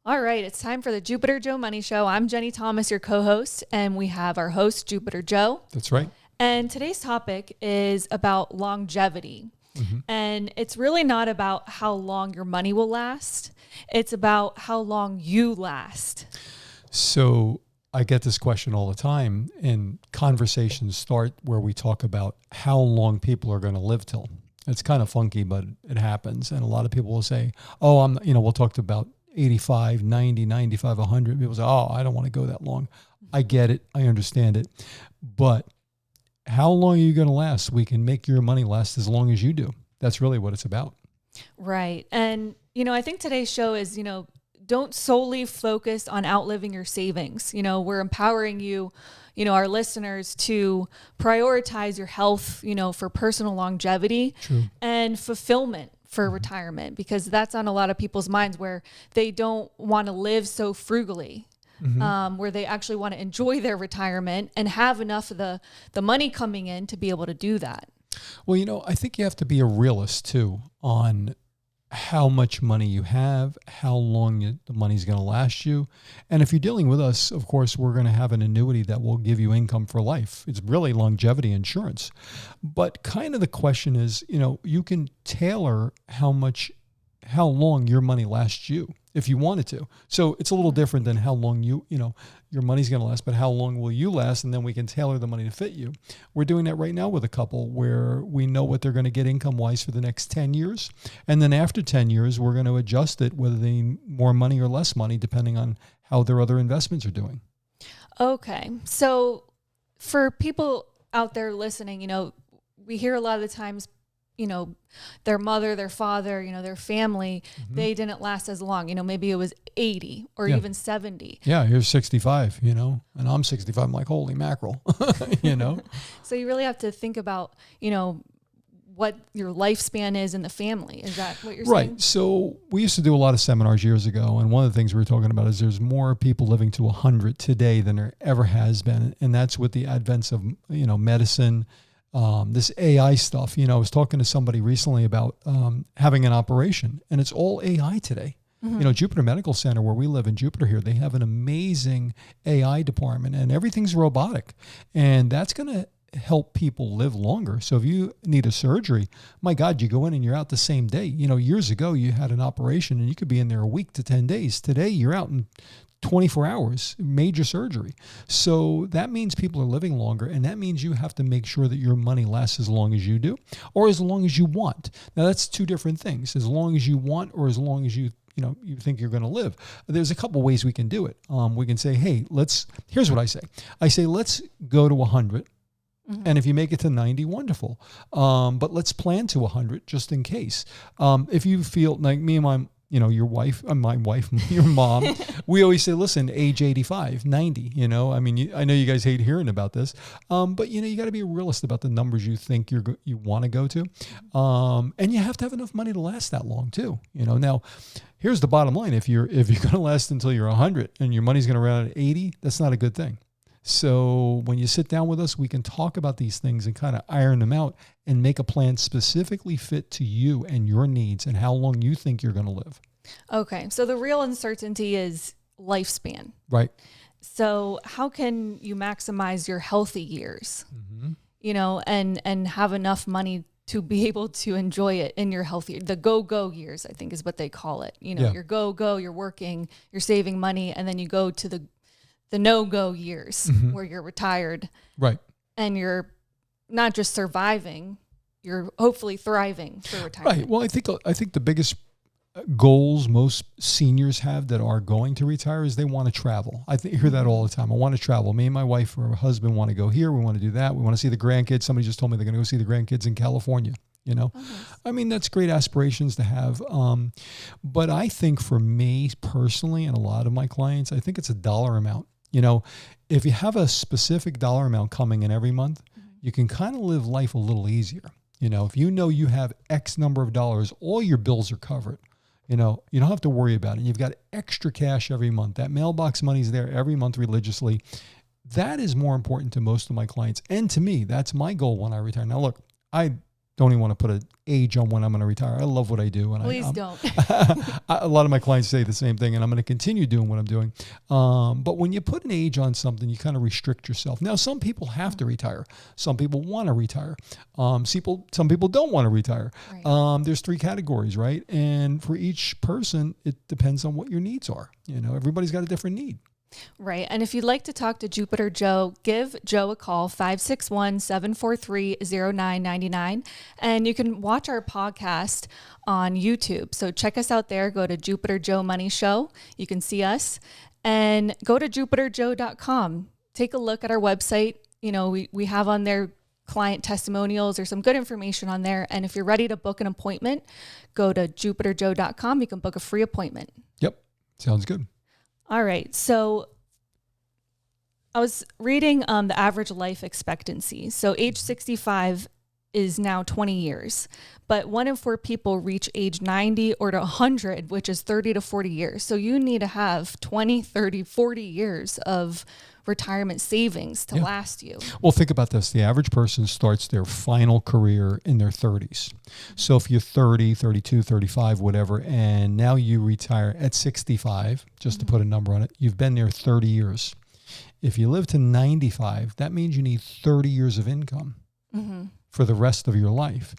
All right, it's time for the Jupiter Joe Money Show. I'm Jenny Thomas, your co-host, and we have our host, Jupiter Joe. That's right. And today's topic is about longevity. And it's really not about how long your money will last. It's about how long you last. So I get this question all the time, and conversations start where we talk about how long people are going to live till. It's kind of funky, but it happens. And a lot of people will say, oh, we'll talk about 85, 90, 95, 100. People say, oh, I don't want to go that long. I get it. I understand it. But how long are you going to last? We can make your money last as long as you do. That's really what it's about. Right. And, I think today's show is, don't solely focus on outliving your savings. We're empowering you, our listeners to prioritize your health, for personal longevity and fulfillment for retirement, because that's on a lot of people's minds where they don't want to live so frugally. Where they actually want to enjoy their retirement and have enough of the money coming in to be able to do that. Well, I think you have to be a realist too on how much money you have, how long the money's going to last you. And if you're dealing with us, of course, we're going to have an annuity that will give you income for life. It's really longevity insurance. But kind of the question is, you can tailor how long your money lasts you if you wanted to. So it's a little different than how long your money's going to last, but how long will you last? And then we can tailor the money to fit you. We're doing that right now with a couple where we know what they're going to get income-wise for the next 10 years. And then after 10 years, we're going to adjust it, whether they need more money or less money, depending on how their other investments are doing. Okay. So for people out there listening, we hear a lot of the times, their mother, their father, their family, they didn't last as long. Maybe it was 80 or even 70. Yeah, here's 65, and I'm 65. I'm like, holy mackerel, So you really have to think about, what your lifespan is in the family. Is that what you're saying? Right. So we used to do a lot of seminars years ago. And one of the things we were talking about is there's more people living to 100 today than there ever has been. And that's with the advents of, medicine, this AI stuff. I was talking to somebody recently about having an operation, and it's all AI today. Jupiter Medical Center, where we live in Jupiter here, they have an amazing AI department, and everything's robotic. And that's going to help people live longer. So if you need a surgery, my God, you go in and you're out the same day. Years ago, you had an operation and you could be in there a week to 10 days. Today, you're out in 24 hours, major surgery. So that means people are living longer, and that means you have to make sure that your money lasts as long as you do, or as long as you want. Now, that's two different things, as long as you want or as long as you think you're going to live. There's a couple ways we can do it. We can say, hey, here's what I say. I say, let's go to 100. And if you make it to 90, wonderful. But let's plan to 100 just in case. If you feel like me and my my wife, your mom, we always say, listen, age 85, 90, I know you guys hate hearing about this, but you got to be a realist about the numbers you think you want to go to. And you have to have enough money to last that long too. Now here's the bottom line. If you're going to last until you're 100 and your money's going to run out at 80, that's not a good thing. So when you sit down with us, we can talk about these things and kind of iron them out and make a plan specifically fit to you and your needs and how long you think you're going to live. Okay. So the real uncertainty is lifespan. Right. So how can you maximize your healthy years, and have enough money to be able to enjoy it in your the go-go years, I think is what they call it. Your go-go, you're working, you're saving money, and then you go to the no-go years where you're retired. Right. And you're not just surviving, you're hopefully thriving for retirement. Right. Well, I think the biggest goals most seniors have that are going to retire is they want to travel. I hear that all the time. I want to travel. Me and my wife or husband want to go here. We want to do that. We want to see the grandkids. Somebody just told me they're going to go see the grandkids in California. I mean, that's great aspirations to have. But I think for me personally and a lot of my clients, I think it's a dollar amount. If you have a specific dollar amount coming in every month, you can kind of live life a little easier. If you have X number of dollars, all your bills are covered. You don't have to worry about it. You've got extra cash every month. That mailbox money's there every month religiously. That is more important to most of my clients. And to me, that's my goal when I retire. Now, look, I don't even want to put an age on when I'm going to retire. I love what I do. And Please don't. A lot of my clients say the same thing, and I'm going to continue doing what I'm doing. But when you put an age on something, you kind of restrict yourself. Now, some people have to retire. Some people want to retire. Some people don't want to retire. Right. There's 3 categories, right? And for each person, it depends on what your needs are. Everybody's got a different need. Right. And if you'd like to talk to Jupiter Joe, give Joe a call, 561-743-0999. And you can watch our podcast on YouTube. So check us out there. Go to Jupiter Joe Money Show. You can see us. And go to jupiterjoe.com. Take a look at our website. We have on there client testimonials or some good information on there. And if you're ready to book an appointment, go to jupiterjoe.com. You can book a free appointment. Yep. Sounds good. All right. So I was reading the average life expectancy. So age 65 is now 20 years, but 1 in 4 people reach age 90 or to 100, which is 30 to 40 years. So you need to have 20, 30, 40 years of retirement savings to last you. Well, think about this. The average person starts their final career in their 30s. So if you're 30, 32, 35, whatever, and now you retire at 65, just to put a number on it, you've been there 30 years. If you live to 95, that means you need 30 years of income for the rest of your life.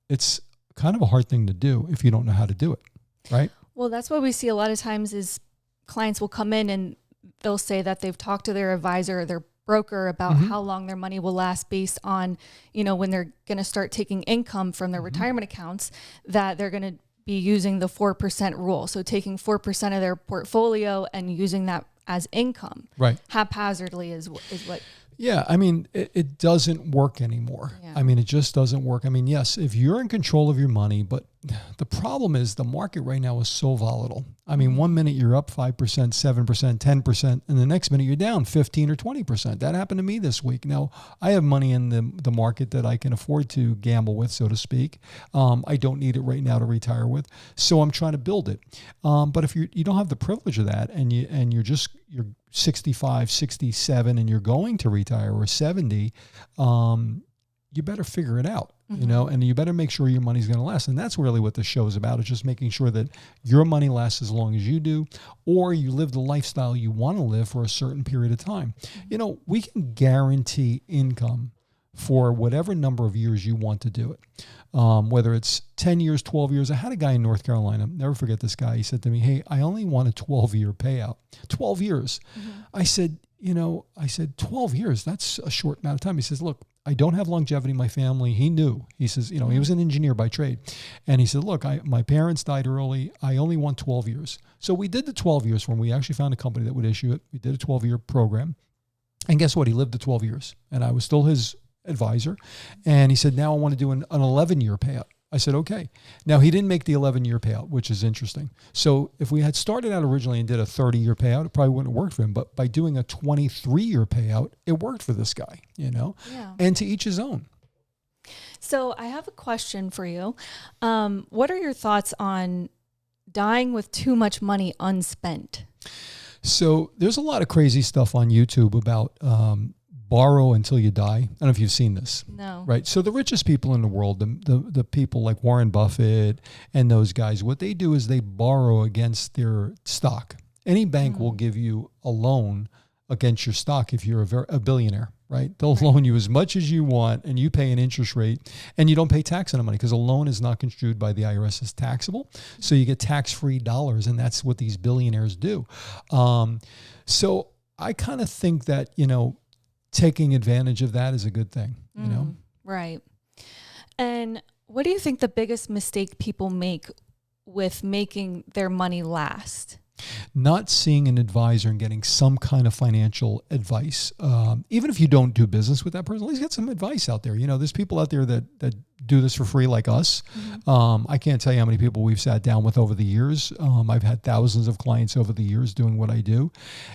It's kind of a hard thing to do if you don't know how to do it, right? Well, that's what we see a lot of times is clients will come in and they'll say that they've talked to their advisor or their broker about how long their money will last based on, when they're going to start taking income from their retirement accounts, that they're going to be using the 4% rule. So taking 4% of their portfolio and using that as income. Right. Haphazardly is what. Yeah, I mean, it doesn't work anymore. Yeah. I mean, it just doesn't work. I mean, yes, if you're in control of your money, but the problem is the market right now is so volatile. I mean, 1 minute you're up 5%, 7%, 10%, and the next minute you're down 15 or 20%. That happened to me this week. Now, I have money in the market that I can afford to gamble with, so to speak. I don't need it right now to retire with, so I'm trying to build it. But if you don't have the privilege of that, and you're 65, 67, and you're going to retire, or 70, you better figure it out, and you better make sure your money's going to last. And that's really what the show is about, is just making sure that your money lasts as long as you do, or you live the lifestyle you want to live for a certain period of time. We can guarantee income for whatever number of years you want to do it. Whether it's 10 years, 12 years. I had a guy in North Carolina, never forget this guy. He said to me, "Hey, I only want a 12-year payout." 12 years. I said, 12 years, that's a short amount of time. He says, "Look, I don't have longevity in my family." He knew. He says, he was an engineer by trade. And he said, "Look, my parents died early. I only want 12 years. So we did the 12 years for him. We actually found a company that would issue it. We did a 12-year program. And guess what? He lived the 12 years. And I was still his advisor. And he said, "Now I want to do an 11-year payout." I said, "Okay." Now, he didn't make the 11-year payout, which is interesting. So if we had started out originally and did a 30-year payout, it probably wouldn't have worked for him. But by doing a 23-year payout, it worked for this guy, and to each his own. So I have a question for you. What are your thoughts on dying with too much money unspent? So there's a lot of crazy stuff on YouTube about borrow until you die. I don't know if you've seen this. No. Right. So the richest people in the world, the people like Warren Buffett and those guys, what they do is they borrow against their stock. Any bank will give you a loan against your stock if you're a billionaire, right? They'll loan you as much as you want, and you pay an interest rate, and you don't pay tax on the money because a loan is not construed by the IRS as taxable. So you get tax-free dollars, and that's what these billionaires do. So I kind of think that, taking advantage of that is a good thing, Right. And what do you think the biggest mistake people make with making their money last? Not seeing an advisor and getting some kind of financial advice. Even if you don't do business with that person, at least get some advice out there. There's people out there that do this for free like us. I can't tell you how many people we've sat down with over the years. I've had thousands of clients over the years doing what I do.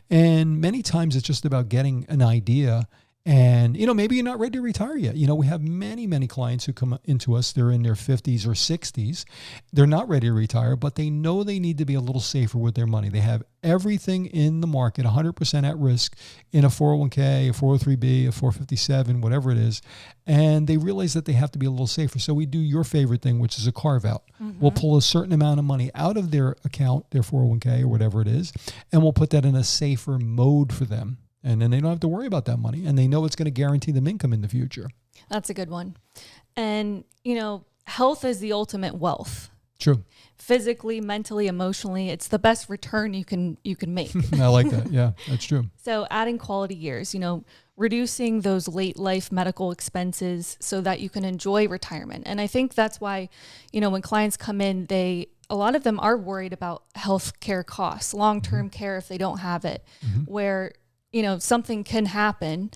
And many times it's just about getting an idea And, maybe you're not ready to retire yet. We have many, many clients who come into us. They're in their 50s or 60s. They're not ready to retire, but they know they need to be a little safer with their money. They have everything in the market, 100% at risk in a 401k, a 403b, a 457, whatever it is. And they realize that they have to be a little safer. So we do your favorite thing, which is a carve out. We'll pull a certain amount of money out of their account, their 401k or whatever it is, and we'll put that in a safer mode for them. And then they don't have to worry about that money. And they know it's going to guarantee them income in the future. That's a good one. And, health is the ultimate wealth. True. Physically, mentally, emotionally, it's the best return you can make. I like that. Yeah, that's true. So adding quality years, reducing those late life medical expenses so that you can enjoy retirement. And I think that's why, when clients come in, a lot of them are worried about health care costs, long-term care if they don't have it, where something can happen.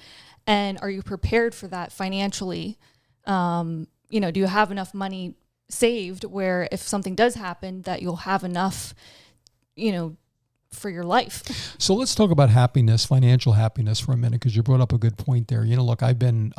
And are you prepared for that financially? Do you have enough money saved where if something does happen that you'll have enough, for your life? So let's talk about happiness, financial happiness for a minute, because you brought up a good point there. Look, I've been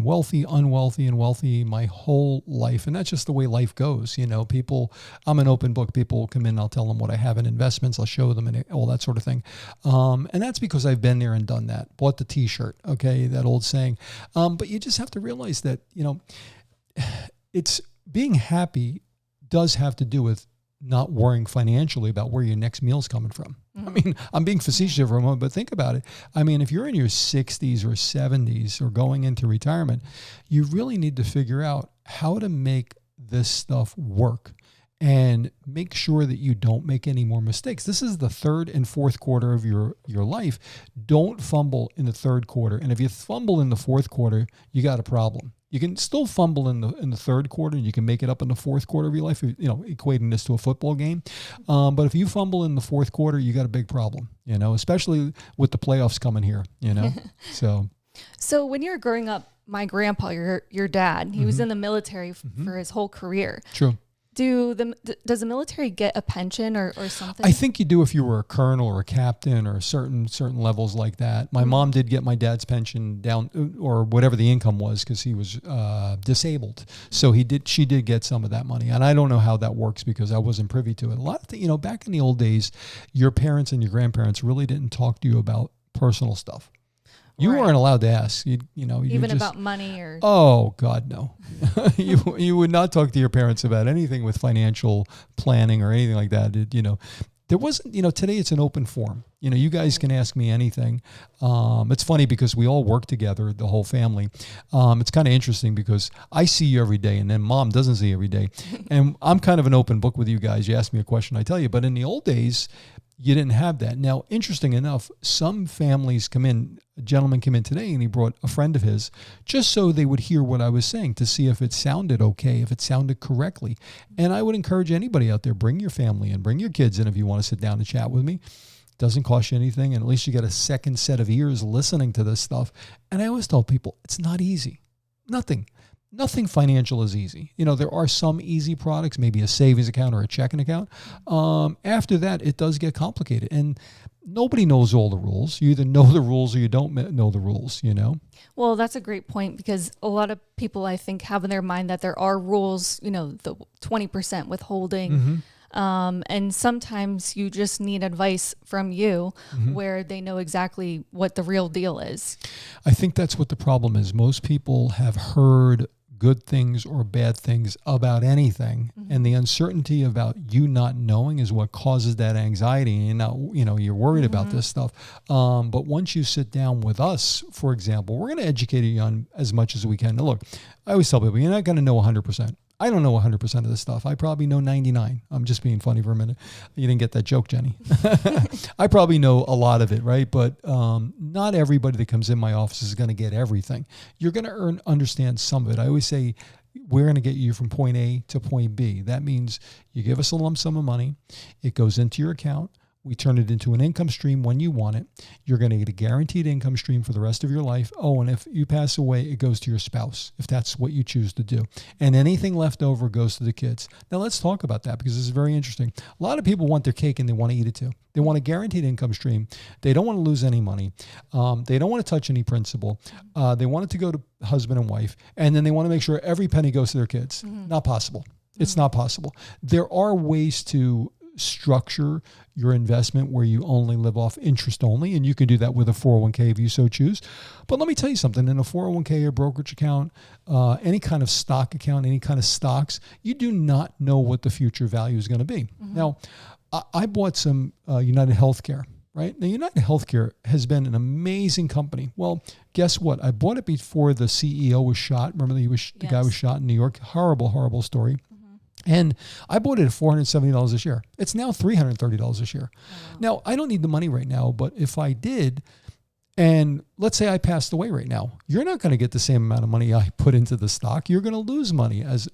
wealthy, unwealthy, and wealthy my whole life, and that's just the way life goes. People, I'm an open book. People come in, I'll tell them what I have in investments, I'll show them, and all that sort of thing. And that's because I've been there and done that. Bought the T-shirt, okay, that old saying. But you just have to realize that it's being happy does have to do with not worrying financially about where your next meal's coming from. I mean, I'm being facetious for a moment, but think about it. I mean, if you're in your 60s or 70s or going into retirement, you really need to figure out how to make this stuff work and make sure that you don't make any more mistakes. This is the third and fourth quarter of your life. Don't fumble in the third quarter. And if you fumble in the fourth quarter, you got a problem. You can still fumble in the third quarter, and you can make it up in the fourth quarter of your life, equating this to a football game. But if you fumble in the fourth quarter, you got a big problem, especially with the playoffs coming here, So when you were growing up, my grandpa, your dad, he was in the military for his whole career. True. Does the military get a pension or something? I think you do if you were a colonel or a captain or certain levels like that. My mom did get my dad's pension down, or whatever the income was, because he was disabled. So she did get some of that money, and I don't know how that works because I wasn't privy to it. A lot of back in the old days, your parents and your grandparents really didn't talk to you about personal stuff. You weren't allowed to ask. Even about money or. Oh God, no! you would not talk to your parents about anything with financial planning or anything like that. There wasn't. Today it's an open forum. You guys can ask me anything. It's funny because we all work together, the whole family. It's kind of interesting because I see you every day, and then Mom doesn't see you every day, and I'm kind of an open book with you guys. You ask me a question, I tell you. But in the old days, you didn't have that. Now, interesting enough, some families come in. A gentleman came in today and he brought a friend of his just so they would hear what I was saying to see if it sounded okay, if it sounded correctly. And I would encourage anybody out there, bring your family and bring your kids in if you want to sit down and chat with me. Doesn't cost you anything, and at least you get a second set of ears listening to this stuff. And I always tell people, it's not easy. Nothing financial is easy. There are some easy products, maybe a savings account or a checking account. After that, it does get complicated. And nobody knows all the rules. You either know the rules or you don't know the rules, Well, that's a great point because a lot of people, I think, have in their mind that there are rules, the 20% withholding. And sometimes you just need advice from you where they know exactly what the real deal is. I think that's what the problem is. Most people have heard good things or bad things about anything, and the uncertainty about you not knowing is what causes that anxiety. And you're worried about this stuff. But once you sit down with us, for example, we're going to educate you on as much as we can. Now, look, I always tell people, you're not going to know 100%. I don't know 100% of this stuff. I probably know 99. I'm just being funny for a minute. You didn't get that joke, Jenny. I probably know a lot of it, right? But not everybody that comes in my office is going to get everything. You're going to understand some of it. I always say, we're going to get you from point A to point B. That means you give us a lump sum of money. It goes into your account. We turn it into an income stream when you want it. You're going to get a guaranteed income stream for the rest of your life. Oh, and if you pass away, it goes to your spouse, if that's what you choose to do. And anything left over goes to the kids. Now, let's talk about that because this is very interesting. A lot of people want their cake and they want to eat it too. They want a guaranteed income stream. They don't want to lose any money. They don't want to touch any principal. They want it to go to husband and wife. And then they want to make sure every penny goes to their kids. Not possible. It's not possible. There are ways to structure your investment where you only live off interest only, and you can do that with a 401k if you so choose. But let me tell you something, in a 401k or brokerage account, any kind of stock account, any kind of stocks, you do not know what the future value is going to be. Now, I bought some United Healthcare, right? Now, United Healthcare has been an amazing company. Well, guess what? I bought it before the CEO was shot. Remember, the guy was shot in New York. Horrible, horrible story. And I bought it at $470 a share. It's now $330 a share. Wow. Now, I don't need the money right now, but if I did, and let's say I passed away right now, you're not going to get the same amount of money I put into the stock. You're going to lose money as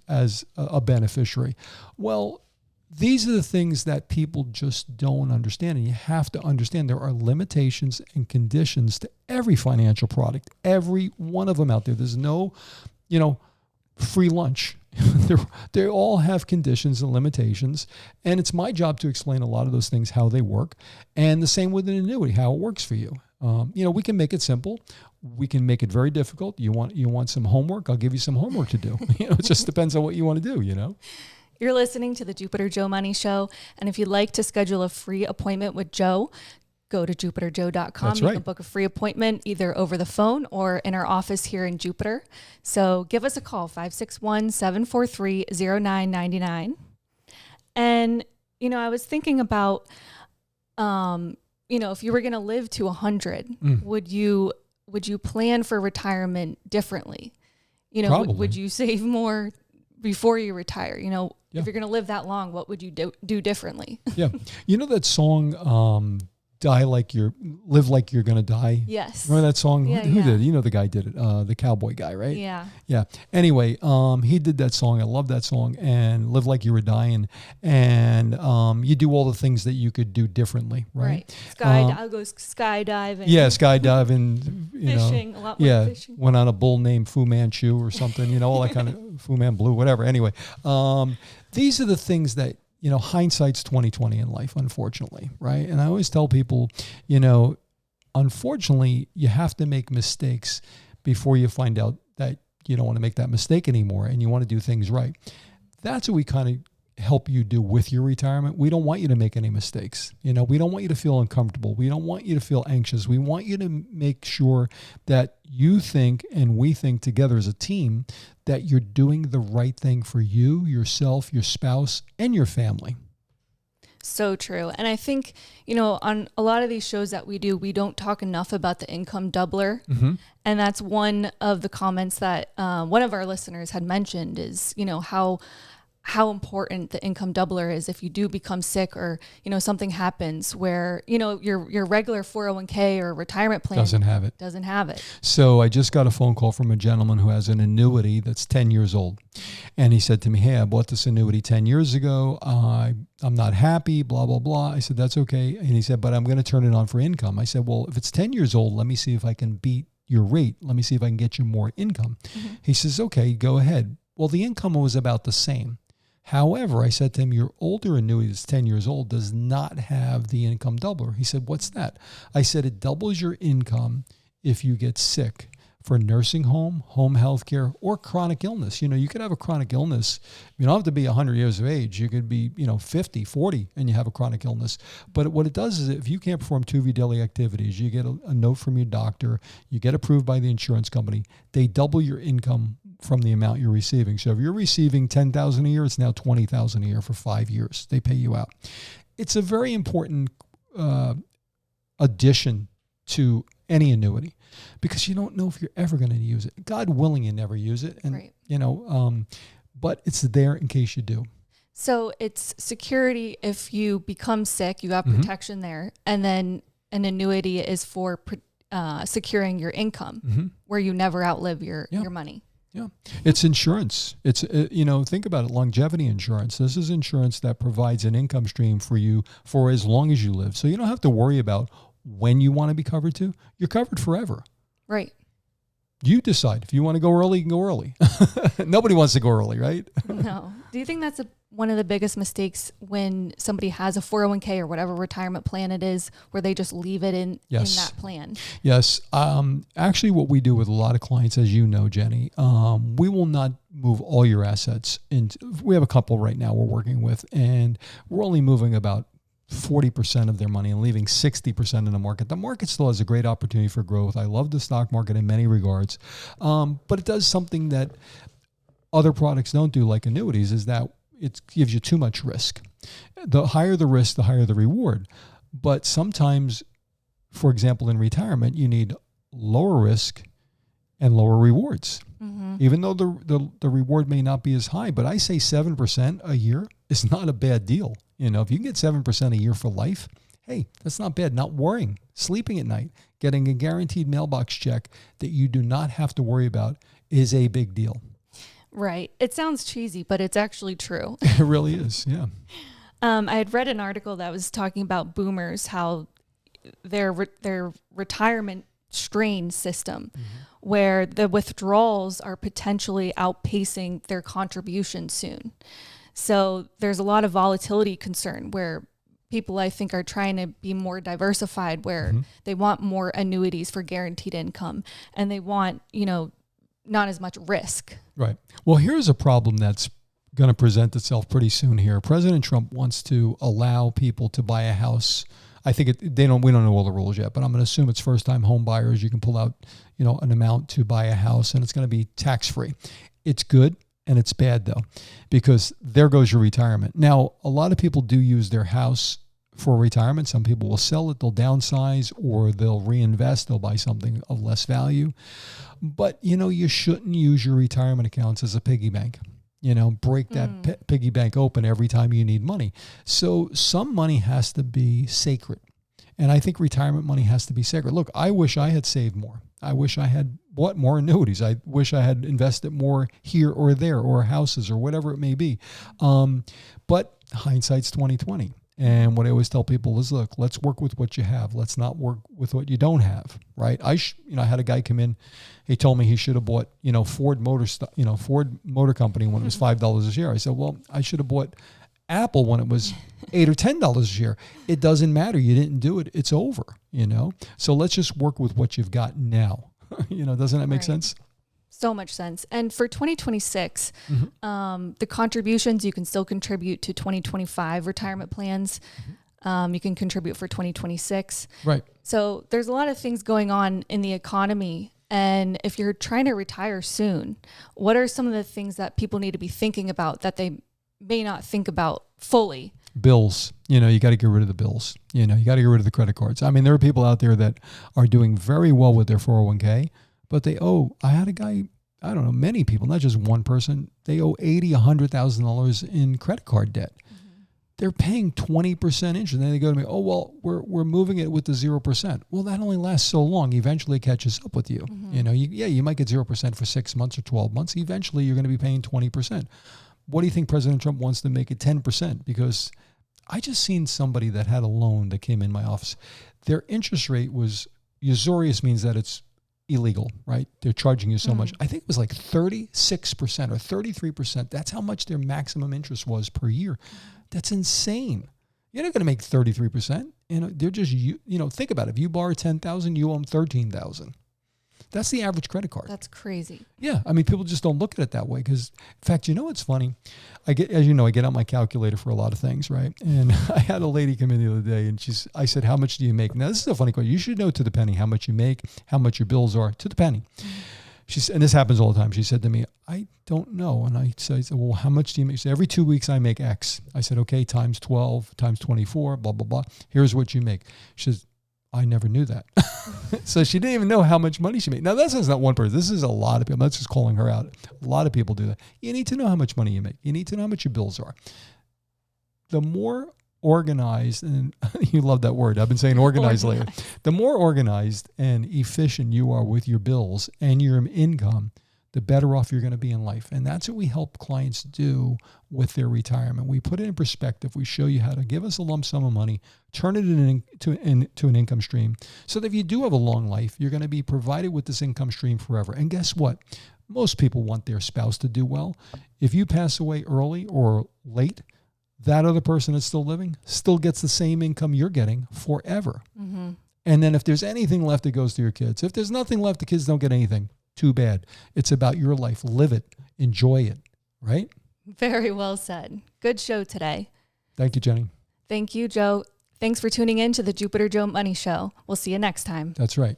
a beneficiary. Well, these are the things that people just don't understand. And you have to understand there are limitations and conditions to every financial product, every one of them out there. There's no, free lunch. They all have conditions and limitations, and it's my job to explain a lot of those things, how they work, and the same with an annuity, how it works for you. We can make it simple. We can make it very difficult. You want some homework? I'll give you some homework to do. It just depends on what you want to do, You're listening to the Jupiter Joe Money Show, and if you'd like to schedule a free appointment with Joe, go to jupiterjoe.com. That's you right. can book a free appointment either over the phone or in our office here in Jupiter. So give us a call, 561-743-0999. And, I was thinking about, if you were going to live to 100, would you plan for retirement differently? Would you save more before you retire? If you're going to live that long, what would you do differently? Yeah. That song, live like you're going to die. Yes. Remember that song? Yeah, Who did it? The guy did it. The cowboy guy, right? Yeah. Yeah. Anyway, he did that song. I love that song. And live like you were dying. And you do all the things that you could do differently, right? I'll go skydiving. Yeah, skydiving. Fishing, a lot more fishing. Went on a bull named Fu Manchu or something, all that kind of Fu Man Blue, whatever. Anyway, these are the things that, hindsight's 20/20 in life, unfortunately, right? And I always tell people, unfortunately, you have to make mistakes before you find out that you don't want to make that mistake anymore and you want to do things right. That's what we kind of help you do with your retirement. We don't want you to make any mistakes. We don't want you to feel uncomfortable. We don't want you to feel anxious. We want you to make sure that you think and we think together as a team that you're doing the right thing for you, yourself, your spouse, and your family. So true. And I think, on a lot of these shows that we do, we don't talk enough about the income doubler. And that's one of the comments that one of our listeners had mentioned is, how important the income doubler is if you do become sick or, something happens where, your regular 401k or retirement plan doesn't have it. So I just got a phone call from a gentleman who has an annuity that's 10 years old. And he said to me, hey, I bought this annuity 10 years ago. I'm not happy, blah, blah, blah. I said, that's okay. And he said, but I'm going to turn it on for income. I said, well, if it's 10 years old, let me see if I can beat your rate. Let me see if I can get you more income. He says, okay, go ahead. Well, the income was about the same. However, I said to him, your older annuity that's 10 years old does not have the income doubler. He said, what's that? I said, it doubles your income if you get sick for nursing home, home health care, or chronic illness. You could have a chronic illness. You don't have to be 100 years of age. You could be, 50, 40, and you have a chronic illness. But what it does is if you can't perform 2 of your daily activities, you get a note from your doctor, you get approved by the insurance company, they double your income from the amount you're receiving. So if you're receiving $10,000 a year, it's now $20,000 a year for 5 years. They pay you out. It's a very important addition to any annuity because you don't know if you're ever going to use it. God willing, you never use it. And, right. But it's there in case you do. So it's security if you become sick, you have protection there. And then an annuity is for securing your income where you never outlive your money. Yeah. It's insurance. It's, think about it, longevity insurance. This is insurance that provides an income stream for you for as long as you live. So you don't have to worry about when you want to be covered to. You're covered forever. Right. You decide. If you want to go early, you can go early. Nobody wants to go early, right? No. Do you think that's one of the biggest mistakes when somebody has a 401k or whatever retirement plan it is, where they just leave it in that plan? Yes. Actually, what we do with a lot of clients, as you know, Jenny, we will not move all your assets. We have a couple right now we're working with, and we're only moving about 40% of their money and leaving 60% in the market. The market still has a great opportunity for growth. I love the stock market in many regards, but it does something that other products don't do, like annuities, is that it gives you too much risk. The higher the risk, the higher the reward. But sometimes, for example, in retirement, you need lower risk and lower rewards. Mm-hmm. Even though the reward may not be as high, but I say 7% a year is not a bad deal. If you can get 7% a year for life, hey, that's not bad. Not worrying, sleeping at night, getting a guaranteed mailbox check that you do not have to worry about is a big deal. Right. It sounds cheesy, but it's actually true. It really is, yeah. I had read an article that was talking about boomers, how their retirement strain system, mm-hmm. where the withdrawals are potentially outpacing their contributions soon. So there's a lot of volatility concern where people, I think, are trying to be more diversified, where mm-hmm. they want more annuities for guaranteed income, and they want, not as much risk. Right. Well, here's a problem that's going to present itself pretty soon here. President Trump wants to allow people to buy a house. I think we don't know all the rules yet, but I'm going to assume it's first-time home buyers. You can pull out, an amount to buy a house, and it's going to be tax-free. It's good. And it's bad, though, because there goes your retirement. Now, a lot of people do use their house for retirement. Some people will sell it, they'll downsize, or they'll reinvest, they'll buy something of less value. But, you shouldn't use your retirement accounts as a piggy bank. Break that piggy bank open every time you need money. So some money has to be sacred. And I think retirement money has to be sacred. Look, I wish I had saved more. I wish I had bought more annuities. I wish I had invested more here or there, or houses, or whatever it may be. But hindsight's 20/20. And what I always tell people is, look, let's work with what you have. Let's not work with what you don't have, right? I had a guy come in. He told me he should have bought, Ford Motor Company when it was $5 a share. I said, well, I should have bought Apple when it was $8 or $10 a share. It doesn't matter. You didn't do it. It's over, So let's just work with what you've got now. Doesn't that make sense? So much sense. And for 2026, mm-hmm. The contributions, you can still contribute to 2025 retirement plans. Mm-hmm. You can contribute for 2026. Right. So there's a lot of things going on in the economy. And if you're trying to retire soon, what are some of the things that people need to be thinking about that they may not think about fully? Bills. You got to get rid of the bills. You got to get rid of the credit cards. I mean, there are people out there that are doing very well with their 401k, but they owe. I had a guy, I don't know, many people, not just one person, they owe $80,000, $100,000 in credit card debt. Mm-hmm. They're paying 20% interest. And then they go to me, oh, well, we're moving it with the 0%. Well, that only lasts so long. Eventually it catches up with you. Mm-hmm. You might get 0% for 6 months or 12 months. Eventually you're going to be paying 20%. What do you think President Trump wants to make it 10%? Because I just seen somebody that had a loan that came in my office. Their interest rate was usurious, means that it's illegal, right? They're charging you so much. I think it was like 36% or 33%. That's how much their maximum interest was per year. That's insane. You're not going to make 33%. They're just, think about it. If you borrow $10,000, you owe them $13,000. That's the average credit card. That's crazy. Yeah. I mean, people just don't look at it that way because, in fact, what's funny? I get out my calculator for a lot of things, right? And I had a lady come in the other day and I said, how much do you make? Now, this is a funny question. You should know to the penny how much you make, how much your bills are, to the penny. Mm-hmm. And this happens all the time. She said to me, I don't know. And I said, well, how much do you make? She said, every 2 weeks I make X. I said, okay, times 12, times 24, blah, blah, blah. Here's what you make. She says, I never knew that. So she didn't even know how much money she made. Now, this is not one person. This is a lot of people. That's just calling her out. A lot of people do that. You need to know how much money you make. You need to know how much your bills are. The more organized, and you love that word. I've been saying organized lately. The more organized and efficient you are with your bills and your income, the better off you're going to be in life. And that's what we help clients do with their retirement. We put it in perspective. We show you how to give us a lump sum of money, turn it into an income stream, so that if you do have a long life, you're going to be provided with this income stream forever. And guess what? Most people want their spouse to do well. If you pass away early or late, that other person that's still living still gets the same income you're getting forever. Mm-hmm. And then if there's anything left, it goes to your kids. If there's nothing left, the kids don't get anything. Too bad. It's about your life. Live it. Enjoy it. Right? Very well said. Good show today. Thank you, Jenny. Thank you, Joe. Thanks for tuning in to the Jupiter Joe Money Show. We'll see you next time. That's right.